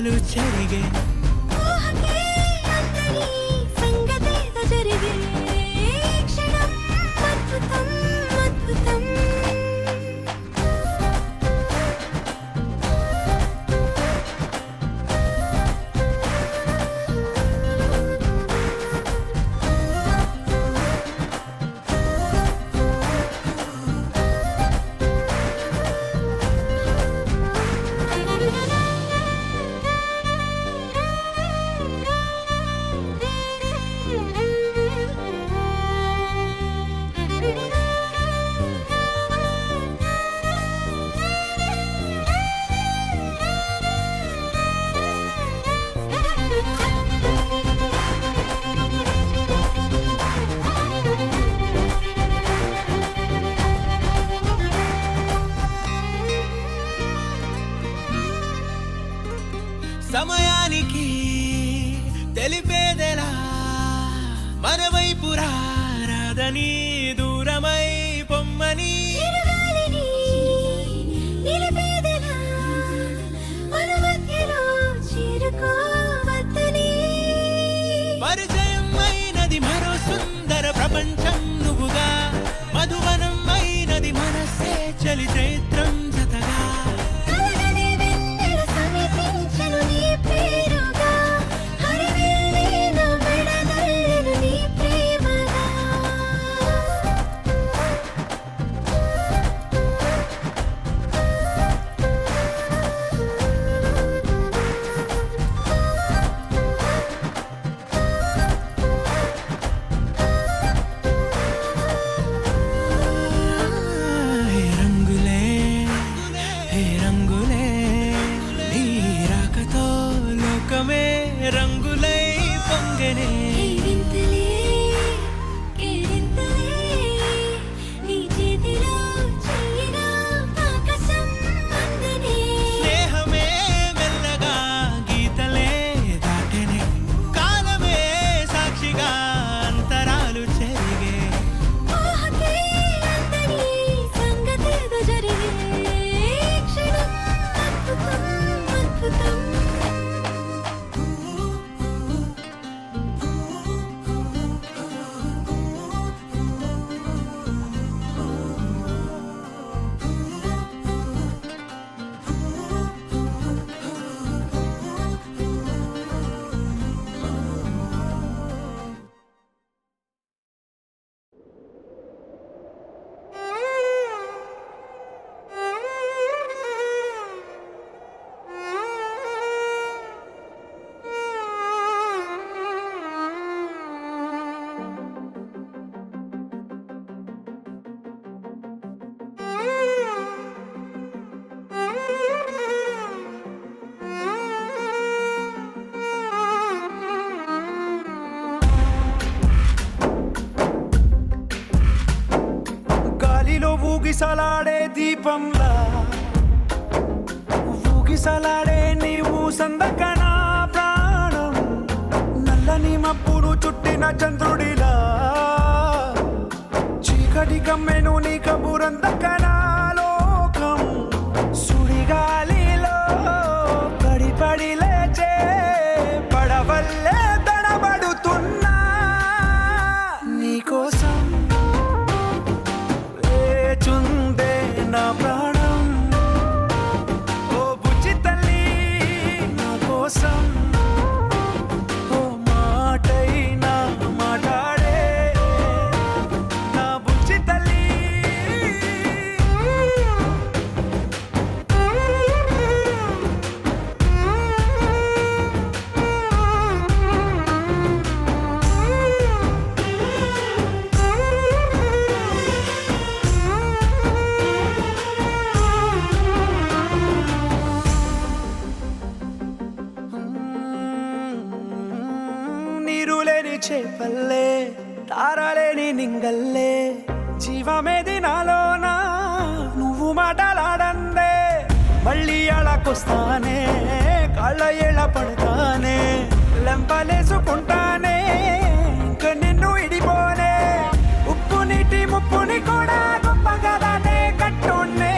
అంతరాలు చెరిగే సమయానికి తెలిపేదెలా మన వైపు రాదని దూరమై పొమ్మని పరిచయం అయినది మరో సుందర ప్రపంచం నువ్వుగా మధువనం అయినది మనసే చలి చైత్రం జతగా రంగులై పొంగనే స్నేహమే మెల్లగా గీతలే దాటనే కాలమే సాక్షిగా అంతరాలు చెరిగే ఊగిసలాడే దీపంలా ఊగిసలాడే నీవు సందకనా ప్రాణం నల్లని మబ్బును చుట్టిన చంద్రుడిలా చీకటి కమ్మెను నీ కబురందకనా లోకం సుడిగాలిలో పడి పడి లేచే పడవల్లే తడబడుతున్నా నీకోసం చుందే నా ప్రాణం ఓ బుజ్జి తల్లి నా కోసం ఓ మాటైనా మాట్లాడే నా బుజ్జి తల్లి చేపల్లే తారలేని నింగల్లే జీవమేది నాలోనా నువ్వు మాటలాడందే మళ్ళీ అళకొస్తానే కాళ్ళ ఏళ్ళ పడతానే లెంపలేసుకుంటానే ఇంక నిన్ను ఇడిపోనే ఉప్పు నీటి ముప్పుని కూడా గొప్పగా దాటే కట్టున్నే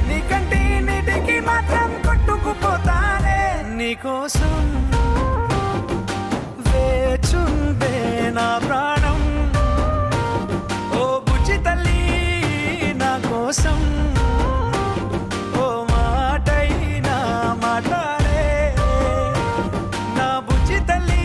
నీ కంటి నీటికి మాత్రం కొట్టుకుపోతానే నీకో కోసం వేచుందే నా ప్రాణం. ఓ బుజ్జి తల్లి నా కోసం ఓ మాటైనా మాట్లాడే నా బుజ్జి తల్లి.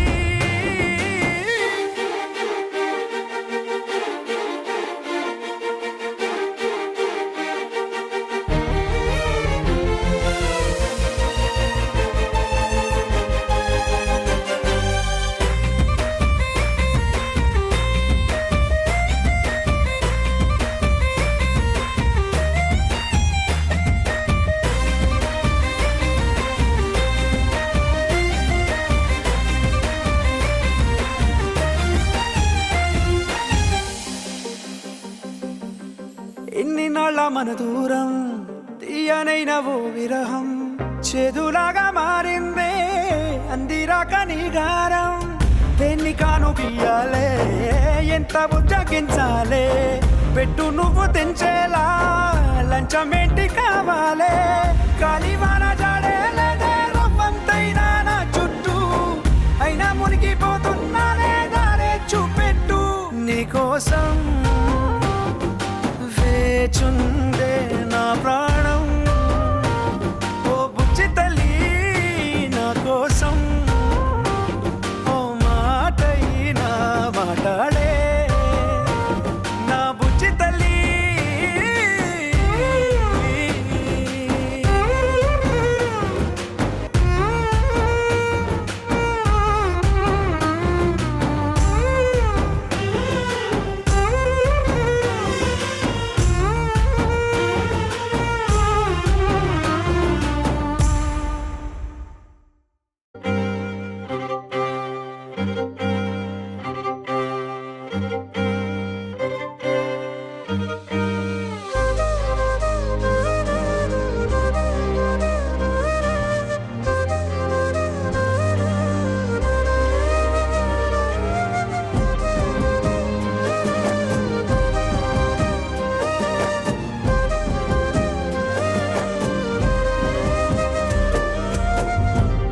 ఎన్ని నాళ్ళ మన దూరం తీయనైన ఓ విరహం చేదులాగా మారిందే అందిరాక నీ గారం. దేన్ని కాను బియ్యాలే ఎంత బుజ్జగించాలే పెట్టు నువ్వు తెంచేలా లంచమేంటి కావాలే. కాలివాన జాడేలేదే రవ్వంతైనా నా చుట్టూ అయినా మునిగిపోతున్నానే దారే చూపెట్టు. నీకోసం వేచుందే నా ప్రాణం ఓ బుజ్జి తల్లి నా కోసం ఓ మాటైనా మాట్లాడే నా బుజ్జి తల్లి.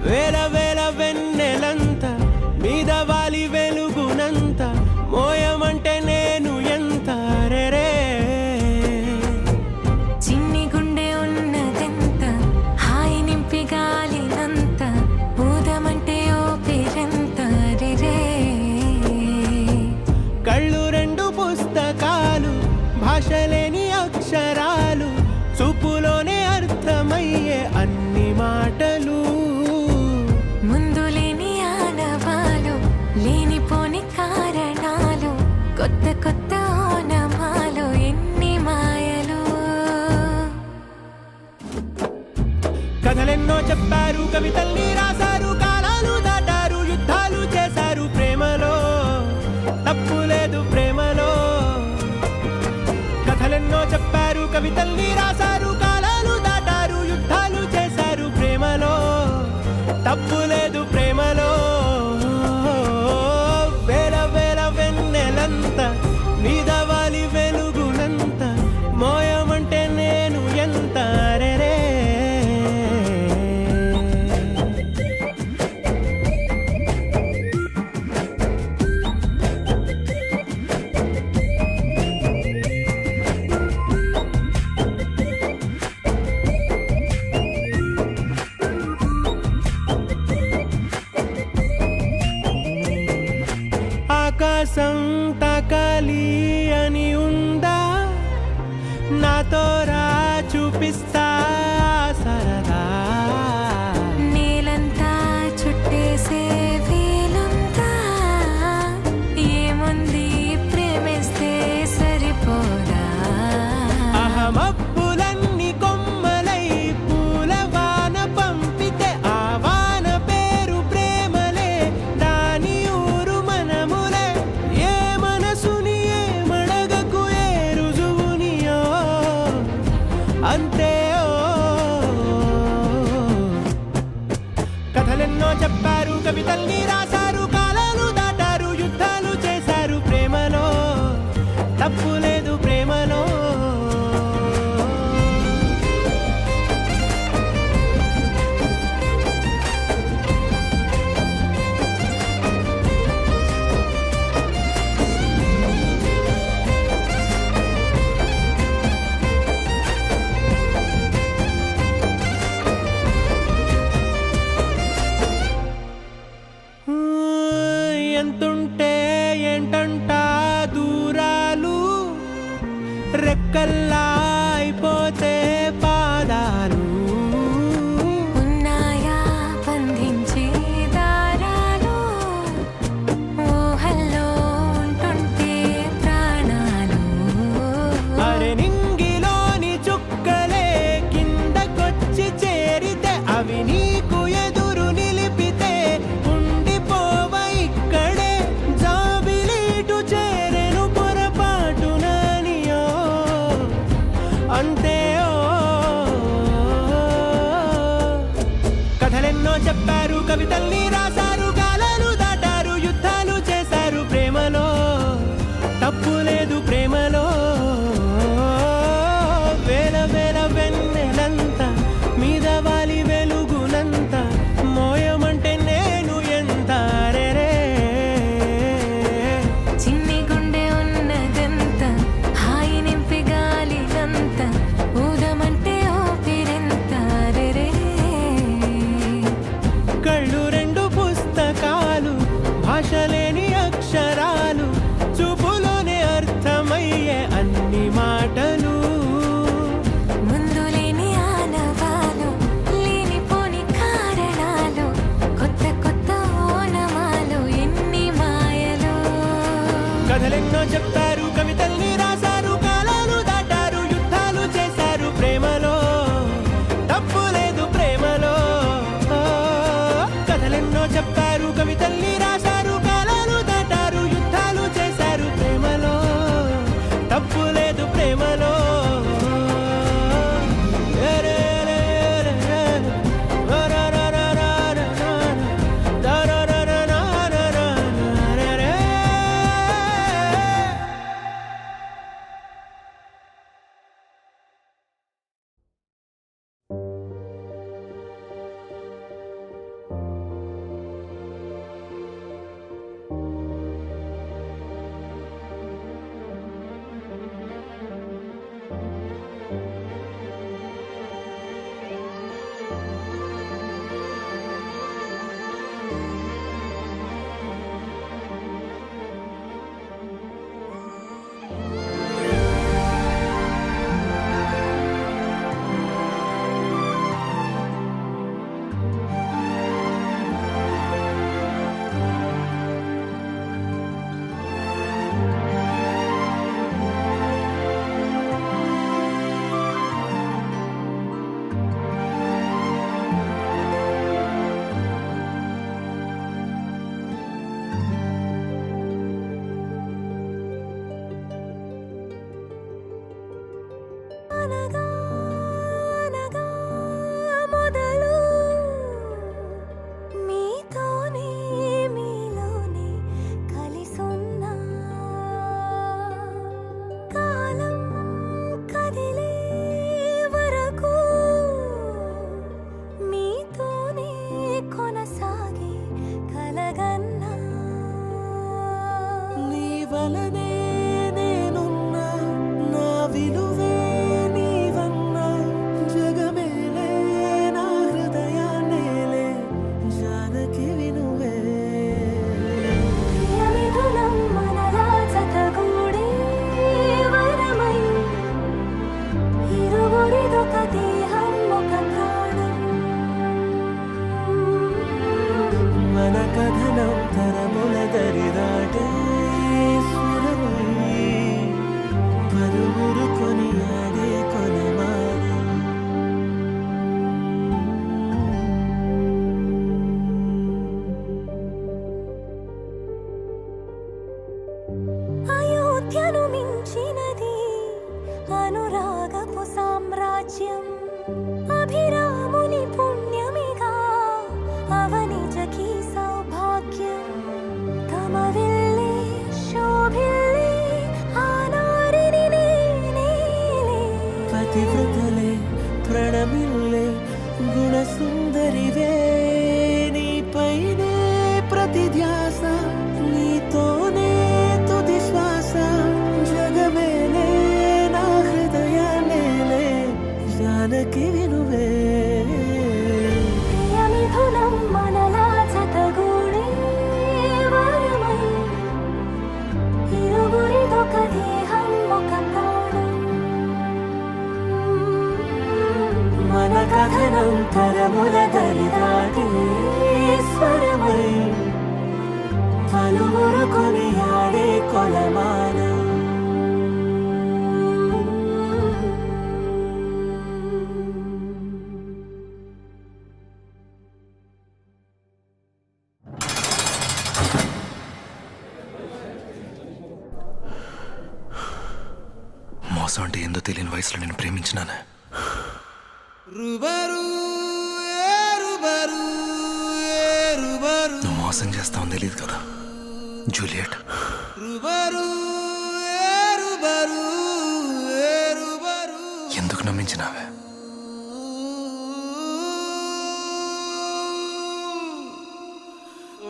వేల వేల వెన్నెలంత మీద వాలి వెలుగునంత మోయమంటే నేను ఎంత రే. చిన్ని గుండె ఉన్నదెంత హాయి నింపి గాలినంత ఊదమంటే ఓ పేరెంత రే. కళ్ళు రెండు పుస్తకాలు భాషలేని అక్షరాలు చూపులోనే అర్థమయ్యే అన్ని మాటలు. ముందు లేని ఆనవాలు లేనిపోని కారణాలు కొత్త కొత్త ఓనమాలు ఎన్ని మాయలు. కథలెన్నో చెప్పారు కవితల్ని రాశారు కాలాలు దాటారు యుద్ధాలు చేశారు ప్రేమలో తప్పు లేదు ప్రేమలో. కథలెన్నో చెప్పారు కవితల్ని రాశారు కాలాలు దాటారు యుద్ధాలు చేశారు ప్రేమలో తప్పు లేదు ప్రేమలో. వేల వేల వెన్నెలంత మీద వాలి వెలుగునంత మోయమంటే నేను ఎంత రే. ఆకాశం తాకాలి అని ఉందా నాతో రా చూపిస్తా సరదా. నేలంతా చుట్టేసే వీలుందా ఏముంది ప్రేమిస్తే సరిపోదా. అహమబ్బులన్నీ కొమ్మలై పూలవాన పంపితే ఆ వాన పేరు ప్రేమలే దాని ఊరు మనములే. ఏ మనసుని ఏ మడగకు ఏ రుజువునియో అంతే. కథలెన్నో చెప్పారు కవితల్ని రాశారు కాలాలు దాటారు యుద్ధాలు చేశారు ప్రేమలో తప్పు లేదు ప్రేమలో. చెప్పారు కవితల్ని రాశారు కాలాలు దాటారు యుద్ధాలు చేశారు ప్రేమలో తప్పు లేదు ప్రేమలో వేల వేల వెన్నెలంత మీద వాలి వెలుగునంత మోయమంటే నేను ఎంత రే చిన్ని గుండె ఉన్నదంత హాయి నింపి గాలినంత ఊదమంటే ఊపిరెంత రే కళ్ళు రెండు పుస్తకాలు భాష లేని అక్షరాలు చూపులోనే అర్థమయ్యే అన్ని మాటలు ముందు లేని ఆనవాలు లేనిపోని కారణాలు కొత్త కొత్త ఓనమాలు ఎన్ని మాయలు కథలెన్నో చెప్పారు కవితల్ని రాశారు కాలాలు దాటారు యుద్ధాలు చేశారు ప్రేమలో తప్పు లేదు ప్రేమలో కథలెన్నో చెప్పారు కవితల్ని రాశారు కాలాలు దాటారు యుద్ధాలు చేశారు ప్రేమలో తప్పు లేదు ప్రేమలో అనగా అనగా మొదలు మీతోనే మీలోనే కలిసున్నా కాలం కదిలే వరకు మీతోనే కొనసాగి కలగన్నా నీ వలనే నేనున్నా నా విలువే నీవన్నా జగమేలే నా హృదయాన్నేలే జానకి వినువే ప్రియమిథునం మనలా జతగూడే వరమై ఇరువురిదొక దేహం ఒక ప్రాణం మన కథనం తరముల దరిదాటే స్వరమై పలువురు కొనియాడే కొలమానం అయోధ్యను మించినది అనురాగపు సామ్రాజ్యం అభిరాముని పుణ్యమిగా అవనిజకి సౌభాగ్యం తమ వెళ్ళే శోభిల్లే ఆనారిని నేనేలే పతివ్రతలే ప్రణమిల్లే గుణసుందరివే నీపైనే ప్రతి ధ్యాస నీతోనే తుది శ్వాస జగమేలే నా హృదయాన్నేలే జానకి వినువే ప్రియమిథునం మనలా జతగూడే వరమై ఇరువురిదొక దేహం ఒక ప్రాణం మన కథనం తరముల దరిదాటే స్వరమై పలువురు కొనియాడే కొలమానం మోసం అంటే ఏందో తెలియని వయసులో నేను ప్రేమించినాను. రుబరు ఏ రుబరు మోసం చేస్తామని తెలియదు కదా జూలియట్. ఎందుకు నమ్మించినావే?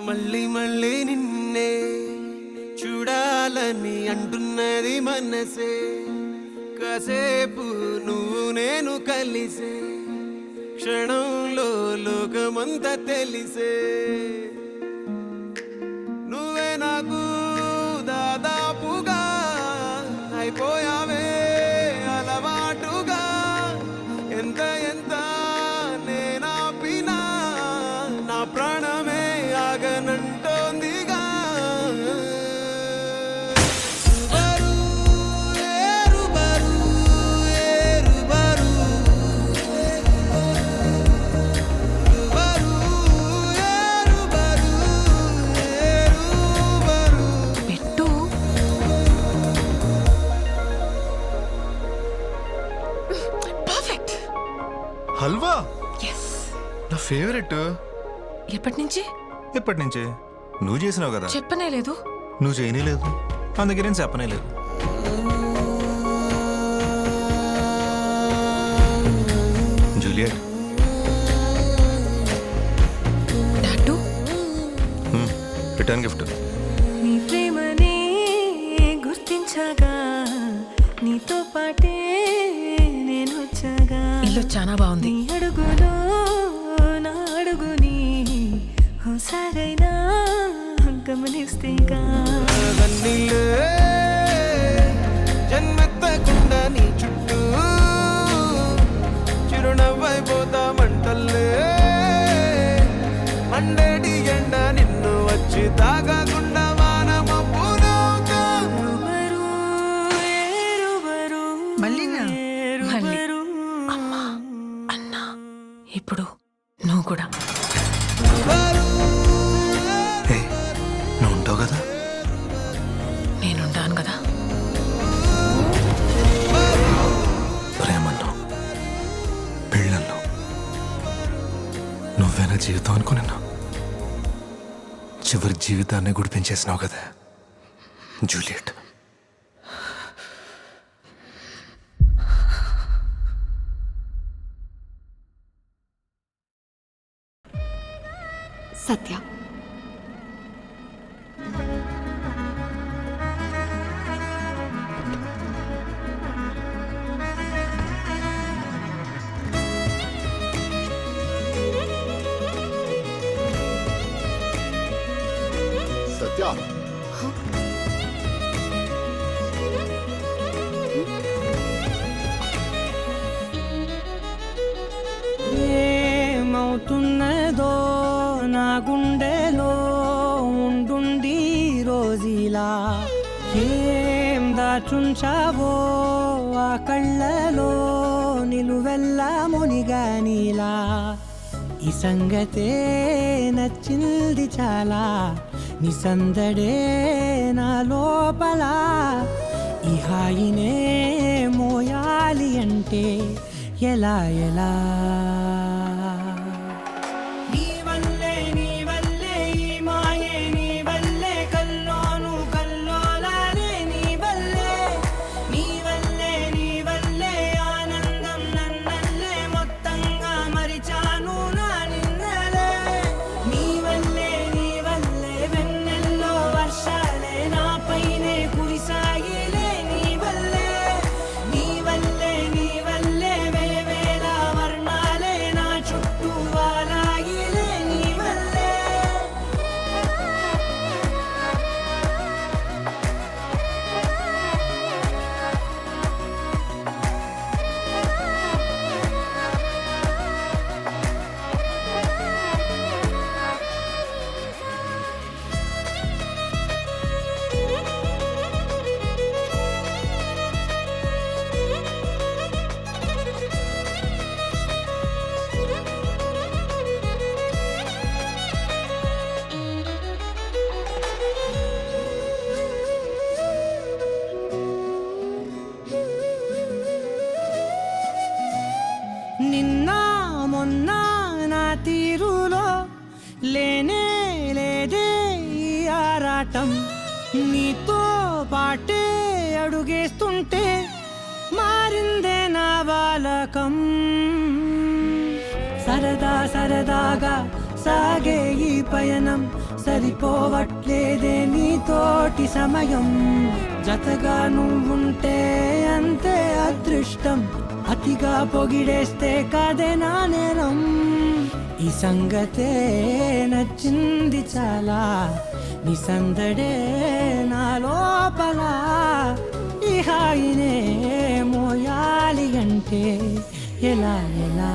మళ్ళీ మళ్ళీ నిన్నే చూడాలని అంటున్నది మనసే, కాసేపు నువ్వు నేను కలిసే క్షణంలో లోకమంతా తెలిసే, నువ్వే నాకు దాదాపుగా అయిపోయావే అలవాటుగా, ఎంత ఎంత నేనాపినా నా ప్రాణమే ఆగనంటోందిగా. హల్వా నా ఫేవరెట్. ఎప్పటి నుంచి? ఎప్పటి నుంచి? నువ్వు చేసినావు కదా. చెప్పనే లేదు. నువ్వు చేయనే లేదు, అందుకే నేను చెప్పనే లేదు. Juliet, tattoo return gift. నీ ప్రేమనే గుర్తించగా నీతో పాటే నేను వచ్చాగా, ఇల్లు చాలా బాగుంది. నీ అడుగులో నా అడుగుని సరైనా గమనిస్తేగా, వన్నీలే జన్మెత్తకుండా నీ చుట్టూ చిరునవ్వైపోతామంటల్లే, మండేటి ఎండ నిన్ను వచ్చి తాగకుండా వానమబ్బునవుతా. మళ్ళీ అన్నా, ఇప్పుడు నువ్వు కూడా. ఏ, నువ్వు ఉంటావు కదా. నేనుంటాను కదా. ప్రేమల్లో పెళ్ళల్లో నువ్వేనా జీవితం అనుకున్నా, చివరి జీవితాన్ని గుడిపించేసినావు కదా జూలియట్. సత్య, సత్య, ఏమవుతున్నదో నా గుండెలో ఉండుండి రోజీలా, ఏం దాచుంచావో ఆ కళ్ళలో నిలువెల్లా మునిగానిలా, ఈ సంగతే నచ్చింది చాలా, నీ సందడే నా లోపల, ఈ హాయినే మోయాలి అంటే ఎలా ఎలా. నీ వల్లే ఈ మాయే, నీ వల్లే కల్లోను కల్లోలాలే, నీ వల్లే ఆనందం నన్నల్లే మొత్తంగా మరిచాను నా నిన్నలే, నీ వల్లే వెన్నెల్లో వర్షాలే నాపైనే కురిసాయిలే, నీ వల్లే వేవేల వర్ణాలే నా చుట్టూ వాలాయిలే, నీ వల్లే. నిన్న మొన్న నా తీరులో లేనే లేదే ఆరాటం నీతో పాటే అడుగేస్తుంటే మారిందే నా బాలకం సరదా సరదాగా సాగే ఈ పయనం సరిపోవట్లేదే నీతోటి సమయం జతగా నువ్వుంటే అంతే అదృష్టం అతిగా పొగిడేస్తే కాదే నా నేరం ఈ సంగతే నచ్చింది చాలా నీ సందడే నా లోపల ఈ హాయినే మోయాలి అంటే ఎలా ఎలా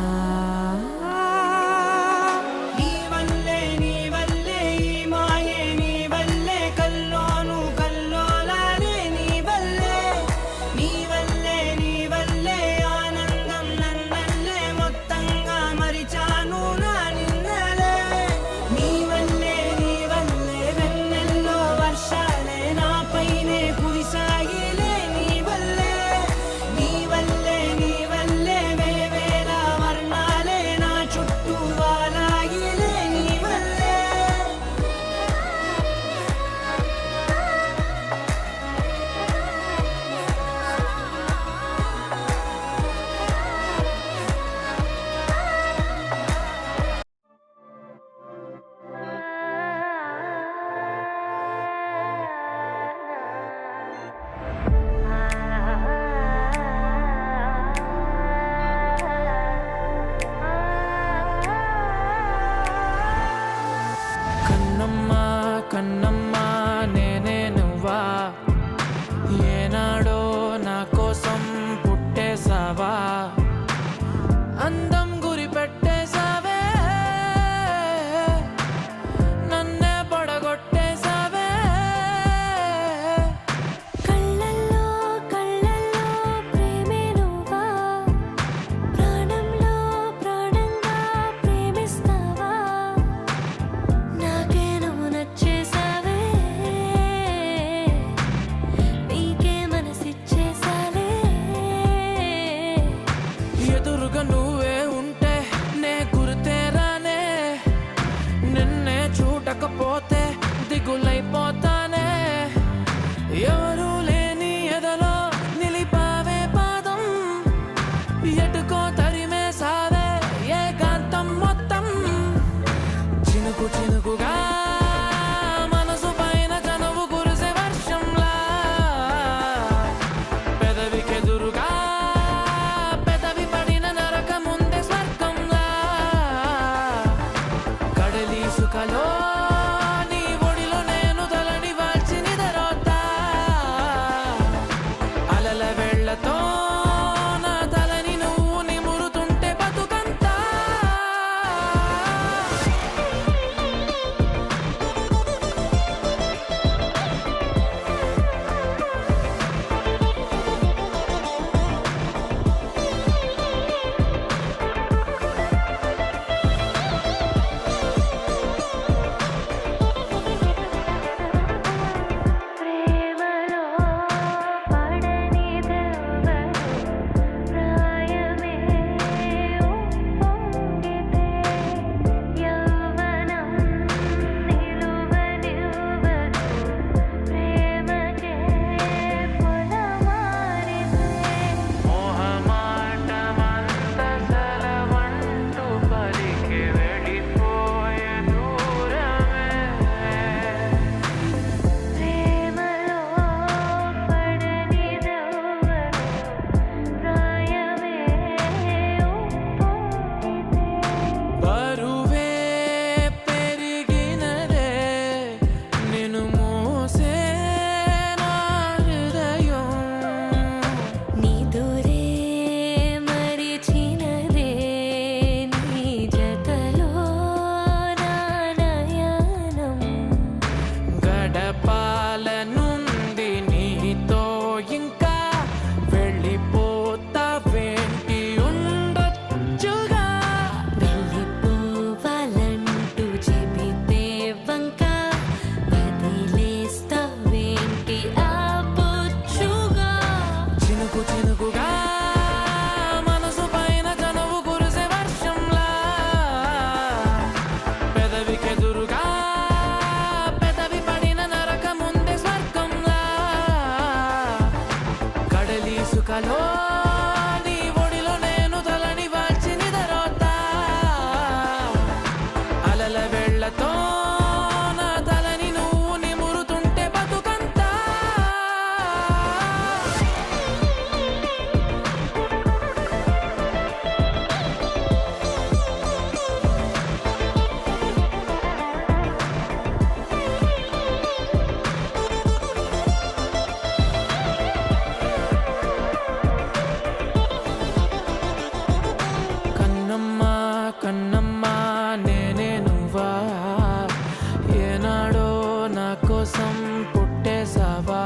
కోసం పుట్టేసావా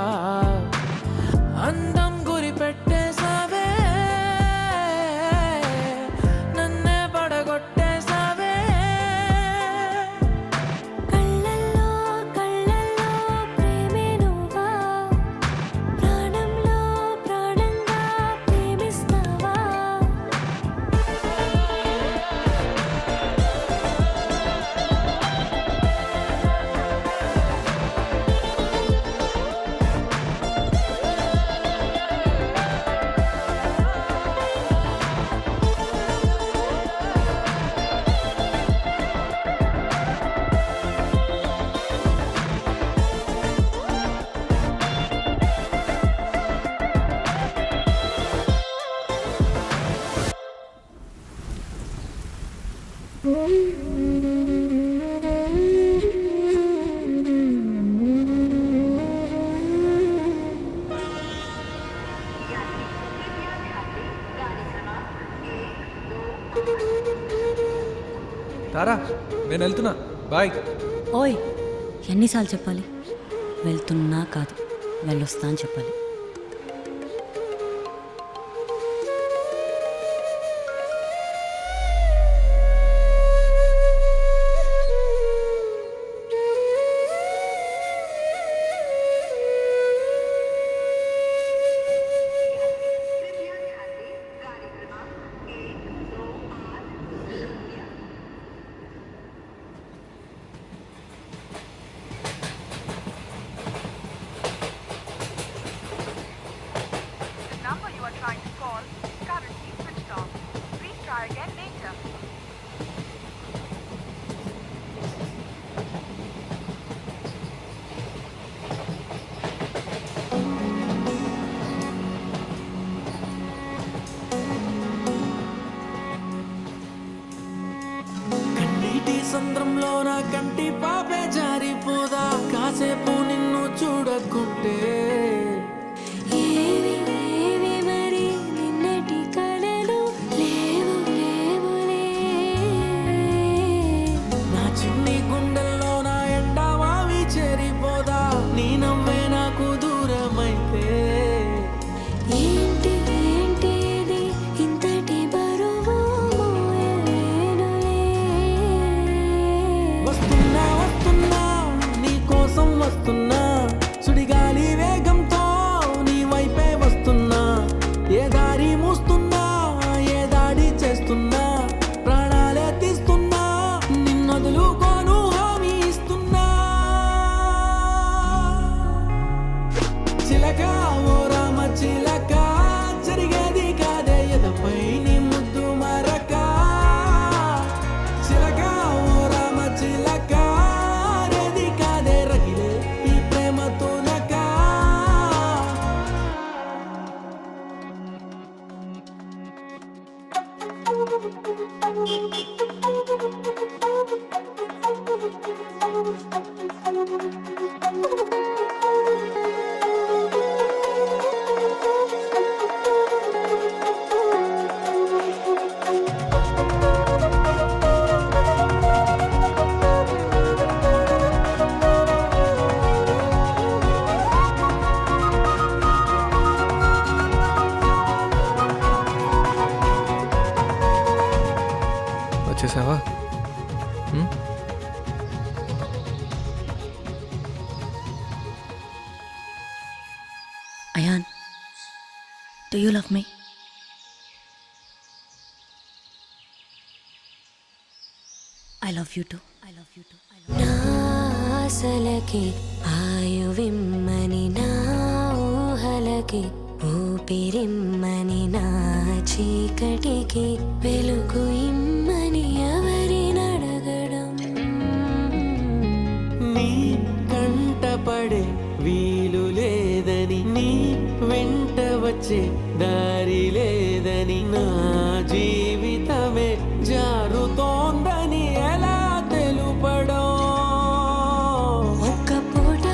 అందం గురి పెట్టేసావే నన్నే పడగొట్టేసావే కళ్ళల్లో కళ్ళల్లో ప్రేమే నువ్వా ప్రాణంలో ప్రాణంగా ప్రేమిస్తావా తారా నేను వెళ్తున్నా బాయ్. ఓయ్ ఎన్నిసార్లు చెప్పాలి? వెళ్తున్నా కాదు వెళ్ళొస్తా అని చెప్పాలి. number you are trying to call is currently switched off. Please try again later. కన్నీటి సంద్రంలో నా కంటి పాపే జారిపోదా కాసేపు నిన్ను చూడకుంటే ఏవి ఏవి మరి నిన్నటి కలలు లేవు లేవులే నా చిన్ని గుండెల్లో నా ఎండమావి చేరిపోదా నీ నవ్వే నాకు దూరమైతే ఏంటి ఏంటి ఇది ఇంతటి బరువు మోయలేనులే వస్తున్నా వస్తున్నా నీ కోసం వస్తున్నా సుడిగాలి వేగంతో నీ వైపే వస్తున్నా ఏ దారి మూస్తున్నా ఏ దాడి చేస్తున్నా ప్రాణాలే తీస్తున్నా నిన్నొదులుకోను హామీ ఇస్తున్నా చిలక ఓ రామ చిలక జరిగేది కాదే ఎదపై నీ ముద్దు మరక చిలక ఓ రామ చిలక రేది కాదే రగిలే ఈ ప్రేమ తునక వచ్చేసావా? Ayaan, do you love me? I love you too. I love you too. I love you. నా ఆశలకి ఆయువిమ్మని నా ఊహలకి ఊపిరిమ్మని నా చీకటికి వెలుగు ఇమ్మని ఎవరినడగడం నీ కంటపడే వీలు లేదని నీ వెంట వచ్చే దారి లేదని నా జీవితమే జారుతోందని ఎలా తెలుపడం ఒక్క పూట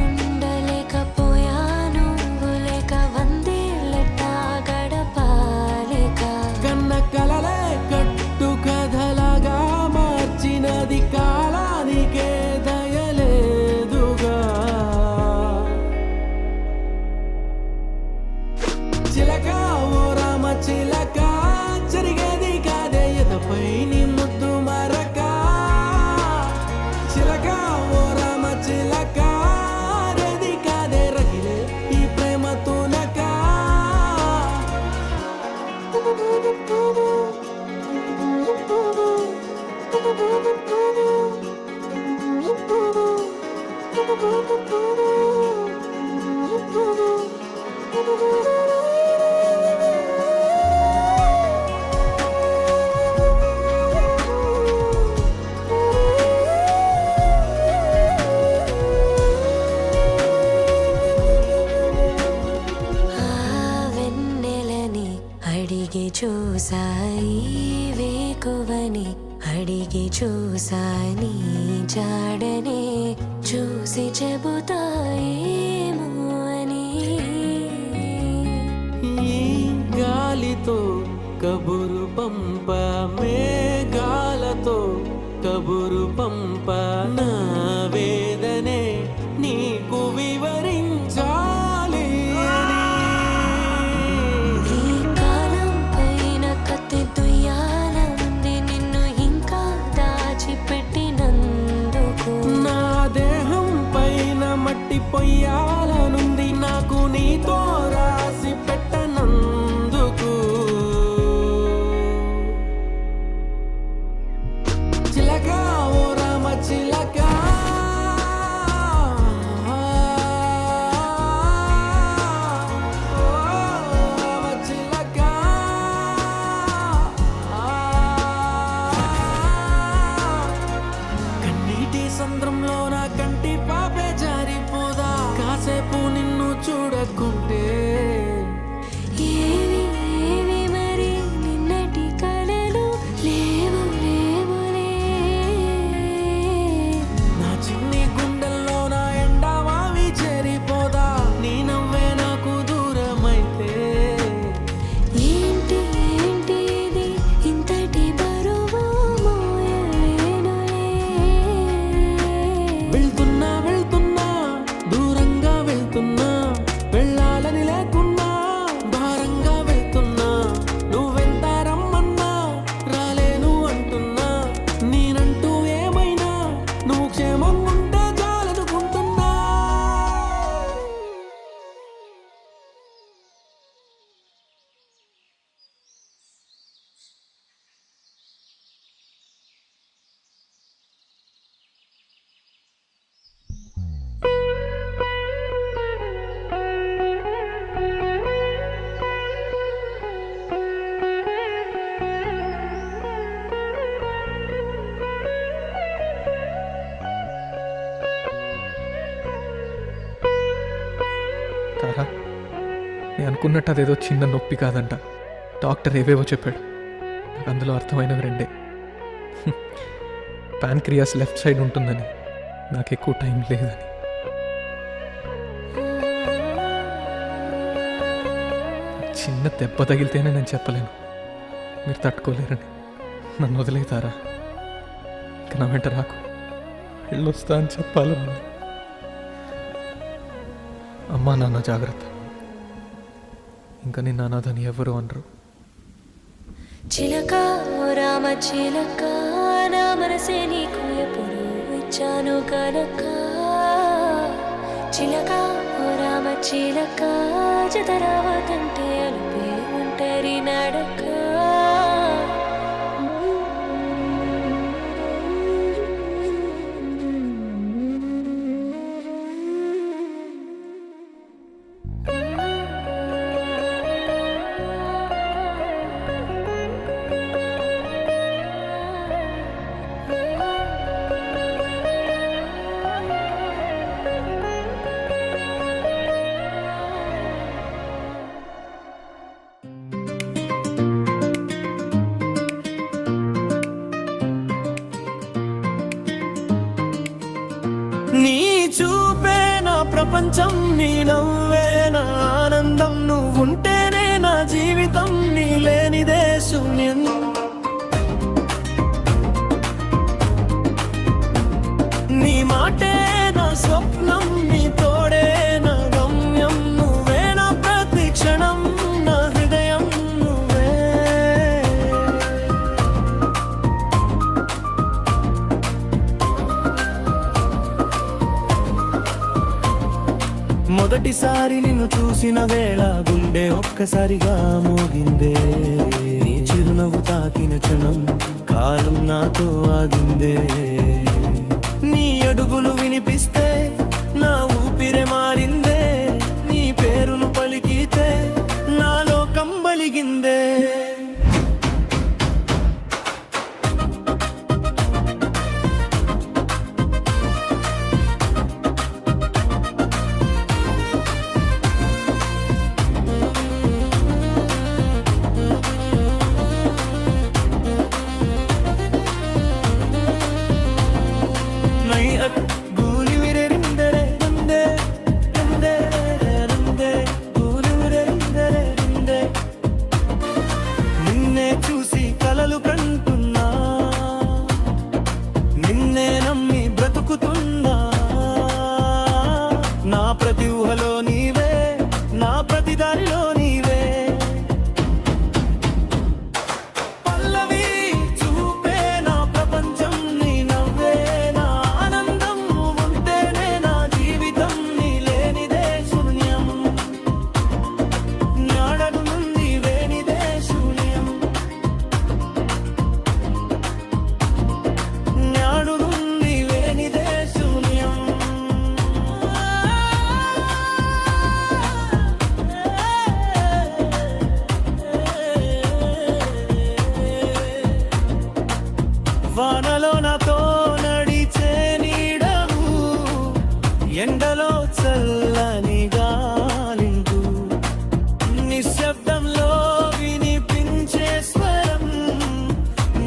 ఉండలేకపోయాను లేక వందేళ్ళ గడపాలిక కన్న కలలే కట్టు ఆ వెన్నెలని అడిగి చూసాయి వేకువని అడిగి చూసాని జాడనే చూసి చెబుతాయేమో అని ఈ గాలితో కబురు పంప మేఘాలతో కబురు పంప నా వేదనే నీకు వివరించాలి అని. ఈ కాలం పైన కత్తి దుయ్యాలంది నిన్ను ఇంకా దాచిపెట్టినందుకు నా దేహం పైన మట్టి పొయ్యాలనుంది నాకు నీతో రాసి పెట్టనందుకు. చిలక ఓ రామ చిలక ఓ రామ చిలక కన్నీటి సంద్రంలో నా కంటి పాపే జారిపోదా కాసేపు నిన్ను చూడకుంటే. ఏవి ఏవి మరి నిన్నటి కలలు లేవు లేవులే నా చిన్ని గుండెల్లో నా ఎండమావి చేరిపోదా నీ నవ్వే నాకు దూరమైతే. ఏంటి ఏంటి ఇది ఇంతటి బరువు మోయలేనులే వెళ్తున్నా వెళ్తున్నా దూరంగా వెళ్తున్నా వెళ్ళాలని లేకున్నా భారంగా వెళ్తున్నా నువ్వెంత రమ్మన్నా రాలేను అంటున్నా నేనంటూ ఏమైనా నువ్వు క్షేమం ఉంటే చాలనుకుంటున్నా. తారా, నేను అనుకున్నట్టు అదేదో చిన్న నొప్పి కాదంట. డాక్టర్ ఏవేవో చెప్పాడు. నాకు అందులో అర్థమైనవి రెండే. ప్యాన్క్రియాస్ లెఫ్ట్ సైడ్ ఉంటుందని, నాకు ఎక్కువ టైం లేదని. చిన్న దెబ్బ తగిలితేనే నేను చెప్పలేను, మీరు తట్టుకోలేరని. నన్ను వదిలేతారా, ఇక నా వెంట రాకు, వెళ్ళొస్తా అని చెప్పాలని. అమ్మా నాన్న జాగ్రత్త, ఇంకా నిన్న అనాథని ఎవరు అనరు. చిలక ఓ రామ చిలక నా మనసే నీకు ఎప్పుడు ఇచ్చాను కనుక చిలక ఓ రామ చిలక జతరావతంటే అలుపే ఒంటరి నడక నీ చూపే నా ప్రపంచం, నీ నవ్వే నా ఆనందం, నువ్వుంటేనే నా జీవితం, నీ లేనిదే శూన్యం. నీ మాటే నా స్వప్నం, నీ తోడే నా గమ్యం, నువ్వే నా ప్రతి క్షణం, నా హృదయం నువ్వే. మొదటిసారి నిన్ను చూసిన వేళ గుండె ఒక్కసారిగా మోగిందే. నీ చిరునవ్వు తాకిన క్షణం కాలం నాతో ఆగిందే. నీ అడుగులు వినిపిస్తే నా ఊపిరే మారిందే. నీ పేరును పలికితే నా లోకం బలిగిందే. నిన్నే చూసి కలలు కంటున్నా, నిన్నే నమ్మి బ్రతుకుతున్నా. నా ప్రతి ఊహలో నీవే, నా ప్రతి దారిలో నీవే. పల్లవి చూపే నా ప్రపంచం నీ నవ్వే. నా ఆనందం ఉంటేనే నా జీవితం, నీ లేనిదే శూన్యం. నాడకు నుండి వేనిదే శూన్యం. నాడు నుండి వేనిదే శూన్యం. వానలో నాతో నడిచే నీడవు, ఎండలో చల్లని గాలింటూ, నిశ్శబ్దంలో వినిపించే స్వరం,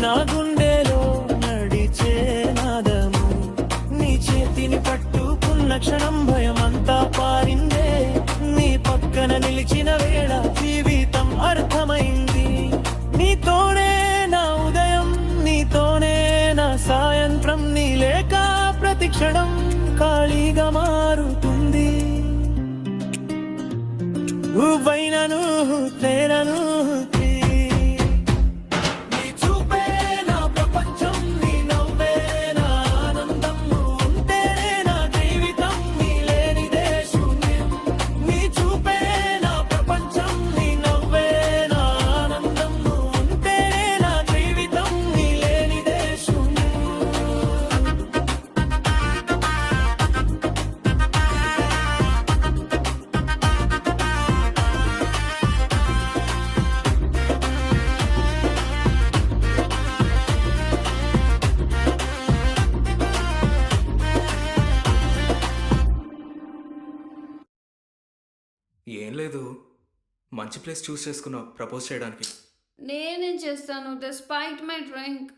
నా గుండెలో నడిచే నాదము. నీ చేతిని పట్టుకున్న క్షణం భయమంతా పారిందే. నీ పక్కన నిలిచిన వేళ జీవితం అర్థమైంది. నీతోనే నా ఉదయం, నీతోనే నా సాయంత్రం. నీ లేక ప్రతి క్షణం ఖాళీగా మారుతుంది. నువ్వైనను తేనను నీ చూపే నా ప్రపంచం, నీ నవ్వే నా ఆనందం. ఉంటేనే నా జీవితం, నీ లేనిదే శూన్యం. నీ చూపే నా ప్రపంచం, నీ నవ్వే నా ఆనందం. ఉంటేనే నా జీవితం, నీ లేనిదే శూన్యం. ఏం లేదు, మంచి ప్లేస్ చూస్ చేసుకున్నా ప్రపోజ్ చేయడానికి. నేనేం చేస్తాను despite my drink.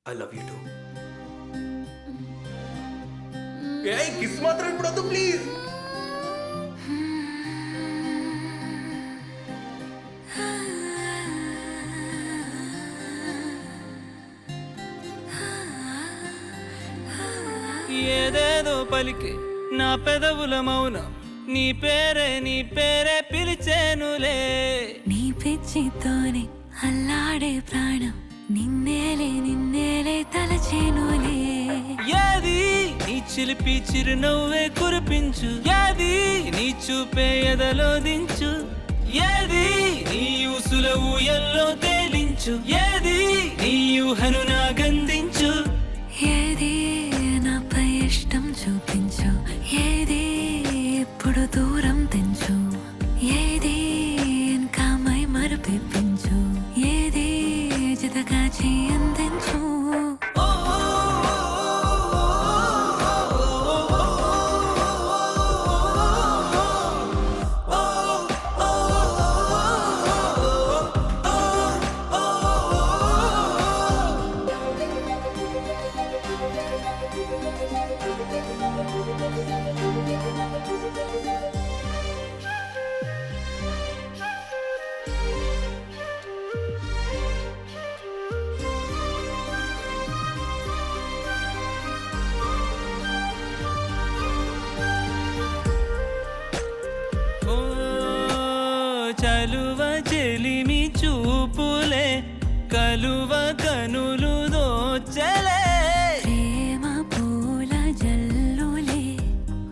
I love you two. Kiss మాత్రం ఇప్పుడు వద్దు ప్లీజ్. ఏదేదో పలికి నా పెదవుల మౌనం, నీ పేరే పిలిచేనులే. నీ పిచ్చితోనే అల్లాడే ప్రాణం, నిన్నేలే తలచేనులే. ఏది నీ చిలిపి చిరునవ్వే కురిపించు, ఏది నీ చూపే ఎదలో దించు, ఏది నీ ఊసుల ఊయల్లో తేలించు, ఏది నీ ఊహను నా గందించు. ఏది నాపై ఇష్టం చూపించు, ఏది ఇప్పుడు దూరం తెంచు, ఏది ఇంకా మై మరుపించు, ఏది జతగా చేయందించు. చలువ చెలిమి చూపులే, కలువ కనులు దోచలే. ప్రేమ పూల జల్లులే,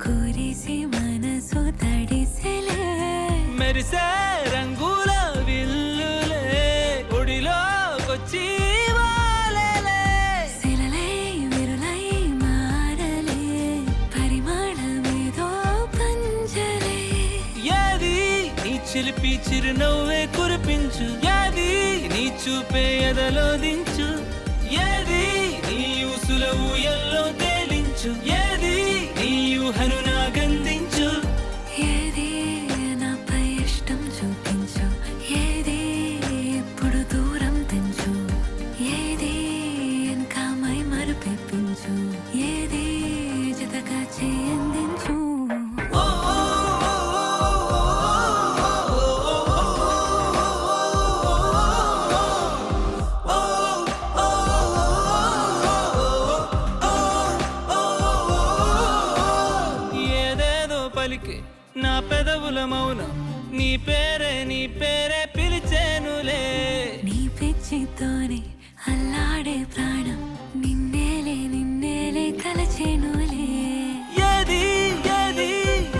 కురిసి మనసు తడిసెలే. మెరిసే రంగుల విల్లులే, ఒడిలోకొచ్చి చిలిపి చిరునవ్వే కురిపించు, ఏది నీ చూపే ఎదలో దించు, ఏది నీ ఊసుల ఊయల్లో తేలించు, ఏది నీ ఊహను నాగందించు. ఏది నాపై ఇష్టం చూపించు, ఏది ఎప్పుడు దూరం తెంచు, ఏది ఇంకా మై మరుపెప్పించు, ఏది జతగా చేయందించు. ఏదేదో పలికే నా పెదవుల మౌనం, నీ పేరే పిలిచేనులే. నీ పిచ్చితోనే అల్లాడే ప్రాణం, నిన్నేలే కలచేనులే. ఏది ఏది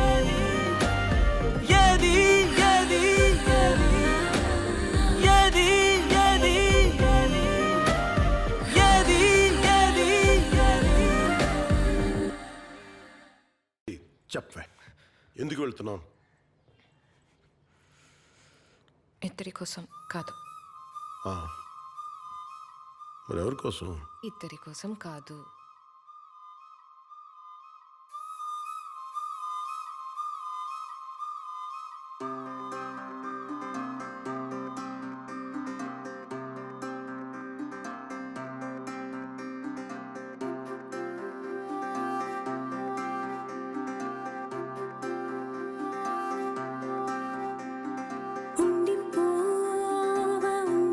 ఏది ఏది ఏది ఏది ఏది ఏది చెప్పే, ఎందుకు వెళ్తున్నాం? ఇద్దరి కోసం కాదు. మరి ఎవరి కోసం? ఇద్దరి కోసం కాదు.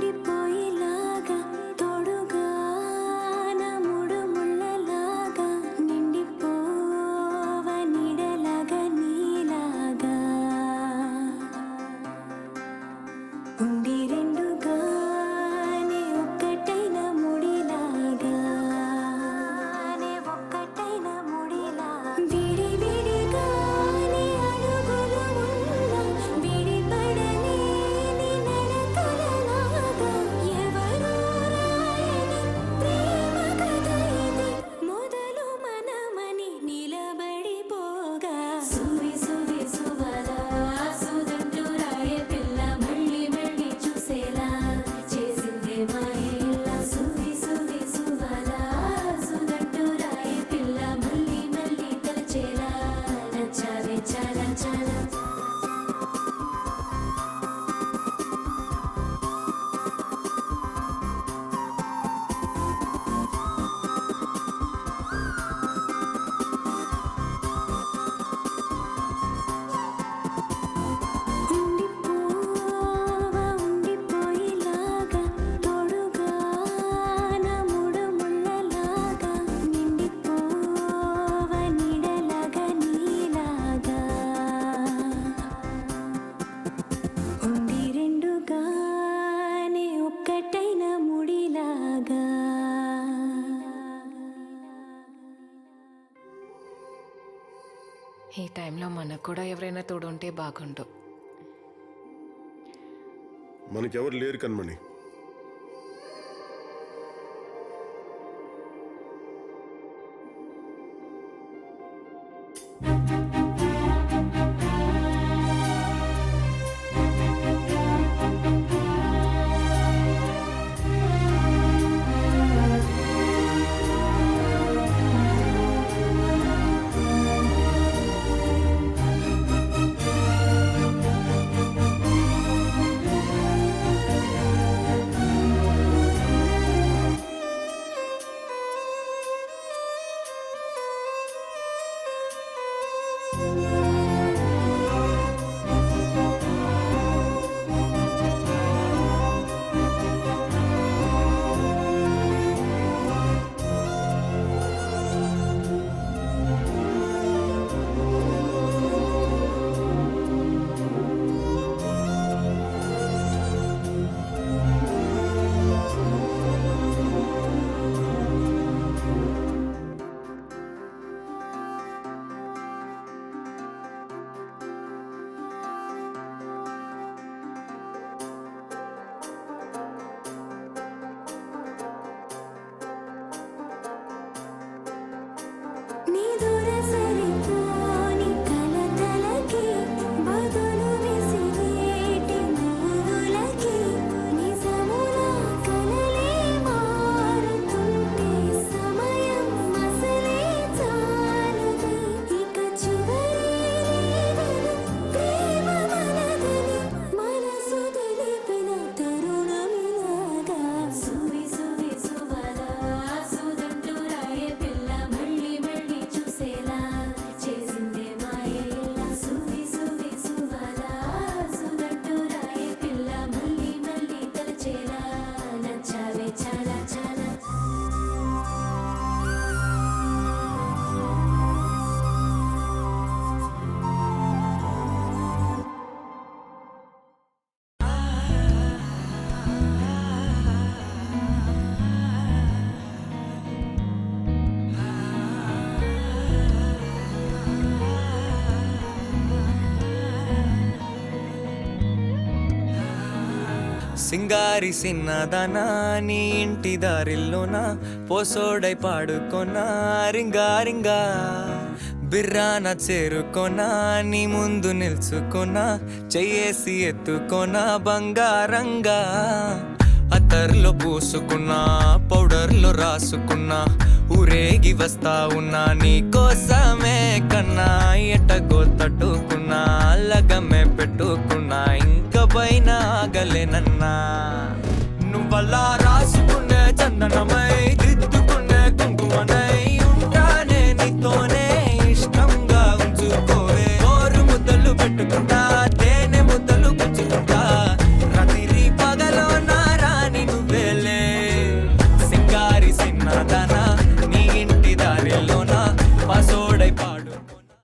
ఉండిపోయేలాగా తోడుగా నా మూడు ముళ్ళలాగా, నిండిపోవ నీడలాగా నీలాగా, ఉండి రెండుగానే ఒక్కటైన ముడిలాగా, ఒక్కటైన ముడిలా, విడివిడిగానే అడుగులు ఉన్నా విడిపడలేని నడకలలాగా, ఎవరూ రాయని ప్రేమ కథ ఇది, మొదలు మనమని నిలబడిపోగా, సువి సువి సువలా సుదంటూ రాయే పిల్ల, మళ్ళీ మళ్ళీ చూసేలా చేసిందే మాయేలా. సువి సువి సువలా సుదంటూ రాయే పిల్ల, మళ్ళీ మళ్ళీ తలచేలా నచ్చావే చాలా చాలా. ఉండిపోయేలాగా తోడుగా నా మూడు ముళ్ళలాగా, నిండిపోవ నీడలాగా నీలాగా, ఉండి రెండుగానే ఒక్కటైన ముడిలాగా. ఈ టైంలో మనకు కూడా ఎవరైనా తోడుంటే బాగుండు. మనకెవరు లేరు కన్మణి. సింగారి సిన్నదనా నీ ఇంటి దారిల్లోనా పోసోడై పాడుకొనా రింగా రింగా బిర్రాన చేరుకొనా నీ ముందు నిల్చుకొనా చెయ్యేసి ఎత్తుకొనా బంగారంగా అత్తర్లో పూసుకున్నా పౌడర్లో రాసుకున్నా ఊరేగి వస్తా ఉన్నా నీ కోసమే కన్నా ఎట్టగో తట్టుకున్నా లగమే పెట్టుకున్నా ఇంక పైన ఆగలేనన్నా నువ్వలా రాసుకునే చందనమ